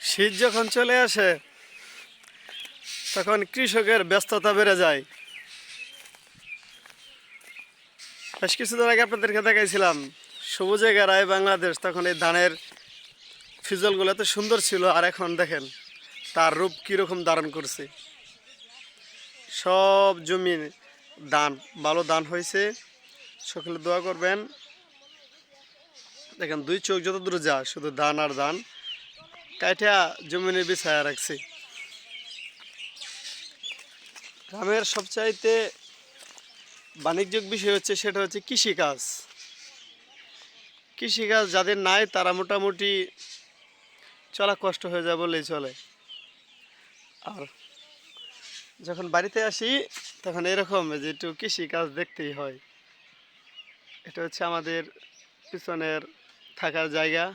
শীত যখন চলে আসে তখন কৃষকের ব্যস্ততা বেড়ে যায়। বেশ কিছুদিন আগে আপনাদেরকে দেখাইছিলাম সবুজে ঘেরায় বাংলাদেশ, তখন এই ধানের ফিজলগুলো এত সুন্দর ছিল, আর এখন দেখেন তার রূপ কীরকম ধারণ করছে। সব জমি ধান, ভালো ধান হয়েছে, সকলে দোয়া করবেন। দেখেন দুই চোখ যত দূর যা শুধু ধান আর ধান, কাইটা জমিনে বিছায়া রাখছে। গ্রামের সবচাইতে বাণিজ্যিক বিষয় হচ্ছে সেটা হচ্ছে কৃষিকাজ। কৃষিকাজ যাদের নাই তারা মোটামুটি চলা কষ্ট হয়ে যায় বললেই চলে। আর যখন বাড়িতে আসি তখন এরকম যে একটু কৃষিকাজ দেখতেই হয়। এটা হচ্ছে আমাদের পিছনের থাকার জায়গা।